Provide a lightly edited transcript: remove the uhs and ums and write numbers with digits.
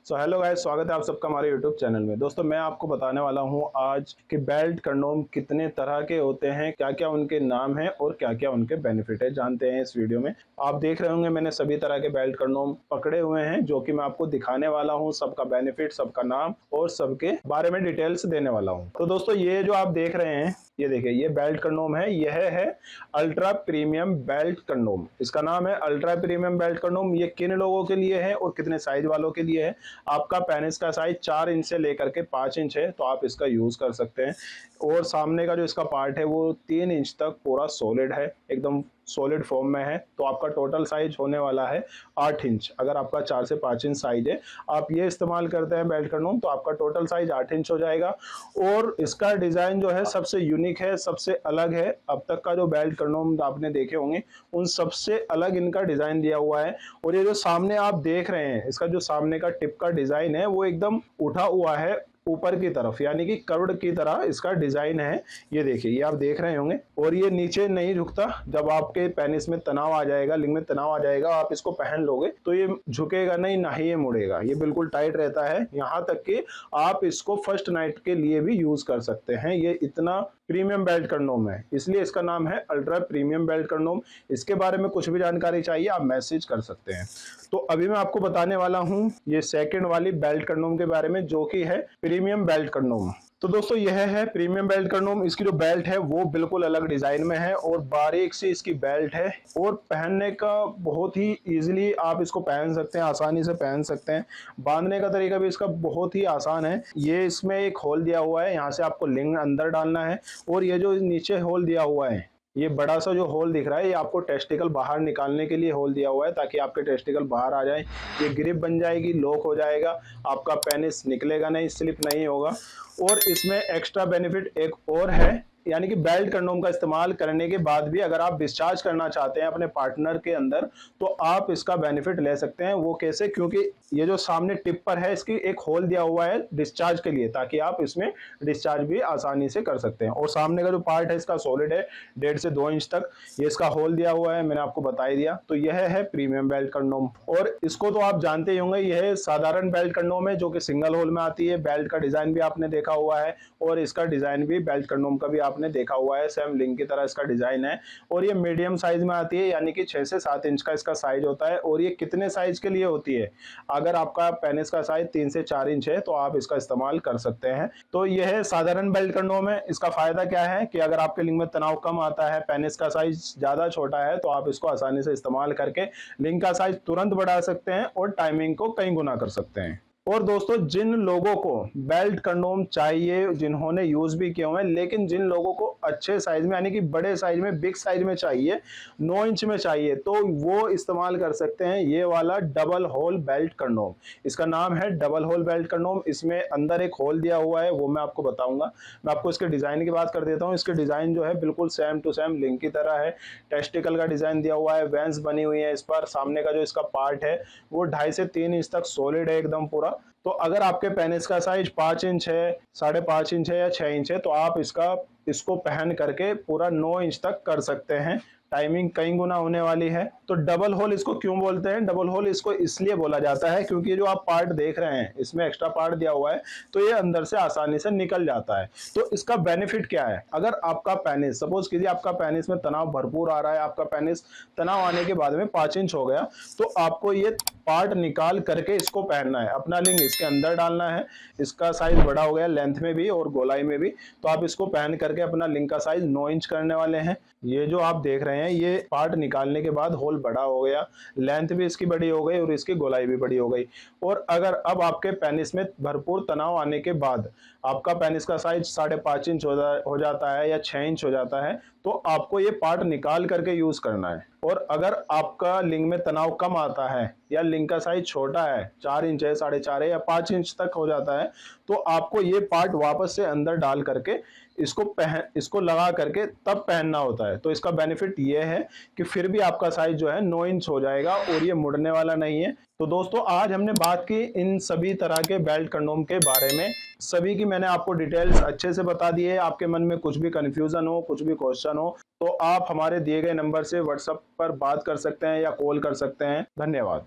Hello guys, स्वागत है आप सबका हमारे यूट्यूब चैनल में। दोस्तों मैं आपको बताने वाला हूं आज कि बेल्ट कंडोम कितने तरह के होते हैं, क्या क्या उनके नाम हैं और क्या क्या उनके बेनिफिट है, जानते हैं इस वीडियो में। आप देख रहे होंगे मैंने सभी तरह के बेल्ट कंडोम पकड़े हुए हैं जो कि मैं आपको दिखाने वाला हूं, सबका बेनिफिट, सबका नाम और सबके बारे में डिटेल्स देने वाला हूँ। तो दोस्तों ये जो आप देख रहे हैं, ये देखिए, ये बेल्ट कंडोम है। यह है अल्ट्रा प्रीमियम बेल्ट कंडोम। इसका नाम है अल्ट्रा प्रीमियम बेल्ट कंडोम। ये किन लोगों के लिए है और कितने साइज वालों के लिए है? आपका पेनिस का साइज 4 इंच से लेकर के 5 इंच है तो आप इसका यूज कर सकते हैं। और सामने का जो इसका पार्ट है वो 3 इंच तक पूरा सॉलिड है, एकदम सॉलिड फॉर्म में है। तो आपका टोटल साइज होने वाला है 8 इंच। अगर आपका 4 से 5 इंच साइज है, आप ये इस्तेमाल करते हैं बेल्ट कंडोम, तो आपका टोटल साइज 8 इंच हो जाएगा। और इसका डिजाइन जो है सबसे यूनिक है, सबसे अलग है। अब तक का जो बेल्ट कंडोम आपने देखे होंगे उन सबसे अलग इनका डिजाइन दिया हुआ है। और ये जो सामने आप देख रहे हैं, इसका जो सामने का टिप का डिजाइन है वो एकदम उठा हुआ है ऊपर की तरफ, यानी कि कर्व्ड की तरह इसका डिजाइन है। ये देखिए, ये आप देख रहे होंगे। और ये नीचे नहीं झुकता। जब आपके पेनिस में तनाव आ जाएगा, लिंग में तनाव आ जाएगा, आप इसको पहन लोगे तो ये झुकेगा नहीं, ना ही ये मुड़ेगा। ये बिल्कुल टाइट रहता है। यहाँ तक कि आप इसको फर्स्ट नाइट के लिए भी यूज कर सकते हैं। ये इतना प्रीमियम बेल्ट कंडोम है, इसलिए इसका नाम है अल्ट्रा प्रीमियम बेल्ट कंडोम। इसके बारे में कुछ भी जानकारी चाहिए आप मैसेज कर सकते हैं। तो अभी मैं आपको बताने वाला हूं ये सेकंड वाली बेल्ट कंडोम के बारे में, जो कि है प्रीमियम बेल्ट कंडोम। तो दोस्तों यह है प्रीमियम बेल्ट कंडोम। इसकी जो बेल्ट है वो बिल्कुल अलग डिजाइन में है और बारीक सी इसकी बेल्ट है। और पहनने का बहुत ही इजीली आप इसको पहन सकते हैं, आसानी से पहन सकते हैं। बांधने का तरीका भी इसका बहुत ही आसान है। ये इसमें एक होल दिया हुआ है, यहाँ से आपको लिंग अंदर डालना है। और ये जो नीचे होल दिया हुआ है, ये बड़ा सा जो होल दिख रहा है, ये आपको टेस्टिकल बाहर निकालने के लिए होल दिया हुआ है, ताकि आपके टेस्टिकल बाहर आ जाए। ये ग्रिप बन जाएगी, लॉक हो जाएगा, आपका पेनिस निकलेगा नहीं, स्लिप नहीं होगा। और इसमें एक्स्ट्रा बेनिफिट एक और है, यानी कि बेल्ट कंडोम का इस्तेमाल करने के बाद भी अगर आप डिस्चार्ज करना चाहते हैं अपने पार्टनर के अंदर, तो आप इसका बेनिफिट ले सकते हैं। वो कैसे? क्योंकि ये जो सामने टिप पर है, इसकी एक होल दिया हुआ है डिस्चार्ज के लिए, ताकि आप इसमें डिस्चार्ज भी आसानी से कर सकते हैं। और सामने का जो पार्ट है इसका सॉलिड है, 1.5 से 2 इंच तक ये इसका होल दिया हुआ है, मैंने आपको बता ही दिया। तो यह है प्रीमियम बेल्ट कंडोम। और इसको तो आप जानते ही होंगे, यह साधारण बेल्ट कंडोम है जो कि सिंगल होल में आती है। बेल्ट का डिजाइन भी आपने देखा हुआ है और इसका डिजाइन भी बेल्ट कंडोम का भी आपने देखा हुआ है, सेम लिंक की तरह इसका डिजाइन है। और ये मीडियम साइज में आती है, यानी कि 6 से 7 इंच का इसका साइज होता है। और ये कितने साइज के लिए होती है? अगर आपका पेनिस का साइज 3 से 4 इंच है तो आप इसका इस्तेमाल कर सकते हैं। तो यह है साधारण बेल्ट कंडोम है। इसका फायदा क्या है कि अगर आपके लिंग में तनाव कम आता है, पेनिस का साइज ज्यादा छोटा है, तो आप इसको आसानी से इस्तेमाल करके लिंग का साइज तुरंत बढ़ा सकते हैं और टाइमिंग को कई गुना कर सकते हैं। और दोस्तों जिन लोगों को बेल्ट कंडोम चाहिए, जिन्होंने यूज भी किए हुए हैं, लेकिन जिन लोगों को अच्छे साइज में, यानी कि बड़े साइज में, बिग साइज में चाहिए, 9 इंच में चाहिए, तो वो इस्तेमाल कर सकते हैं ये वाला डबल होल बेल्ट कंडोम। इसका नाम है डबल होल बेल्ट कंडोम। इसमें अंदर एक होल दिया हुआ है, वो मैं आपको बताऊंगा। मैं आपको इसके डिजाइन की बात कर देता हूँ। इसके डिजाइन जो है बिल्कुल सेम टू सेम लिंक की तरह है। टेस्टिकल का डिजाइन दिया हुआ है, वेंस बनी हुई है इस पर। सामने का जो इसका पार्ट है वो 2.5 से 3 इंच तक सॉलिड है एकदम पूरा। तो अगर आपके पेनिस का साइज 5 इंच है, 5.5 इंच है या 6 इंच है, तो आप इसको पहन करके पूरा 9 इंच तक कर सकते हैं। टाइमिंग कई गुना होने वाली है। तो डबल होल इसको क्यों बोलते हैं? डबल होल इसको इसलिए बोला जाता है क्योंकि जो आप पार्ट देख रहे हैं इसमें एक्स्ट्रा पार्ट दिया हुआ है, तो ये अंदर से आसानी से निकल जाता है। तो इसका बेनिफिट क्या है? अगर आपका पेनिस, सपोज कीजिए आपका पेनिस में तनाव भरपूर आ रहा है, आपका पेनिस तनाव आने के बाद में 5 इंच हो गया, तो आपको ये पार्ट निकाल करके इसको पहनना है, अपना लिंग इसके अंदर डालना है। इसका साइज बड़ा हो गया लेंथ में भी और गोलाई में भी, तो आप इसको पहन करके अपना लिंग का साइज 9 इंच करने वाले हैं। ये जो आप देख रहे हैं, ये पार्ट निकालने के बाद होल बड़ा हो गया, लेंथ भी इसकी बड़ी हो गई और इसकी गोलाई भी बड़ी हो गई। और अगर अब आपके पेनिस में भरपूर तनाव आने के बाद आपका पेनिस का साइज 5.5 इंच हो जाता है या 6 इंच हो जाता है, तो आपको ये पार्ट निकाल करके यूज करना है। और अगर आपका लिंग में तनाव कम आता है या लिंग का साइज छोटा है, 4 इंच है, 4.5 है या 5 इंच तक हो जाता है, तो आपको ये पार्ट वापस से अंदर डाल करके इसको लगा करके तब पहनना होता है। तो इसका बेनिफिट ये है कि फिर भी आपका साइज जो है 9 इंच हो जाएगा और ये मुड़ने वाला नहीं है। तो दोस्तों आज हमने बात की इन सभी तरह के बेल्ट कंडोम के बारे में। सभी की मैंने आपको डिटेल्स अच्छे से बता दी है। आपके मन में कुछ भी कंफ्यूजन हो, कुछ भी क्वेश्चन हो, तो आप हमारे दिए गए नंबर से व्हाट्सएप पर बात कर सकते हैं या कॉल कर सकते हैं। धन्यवाद।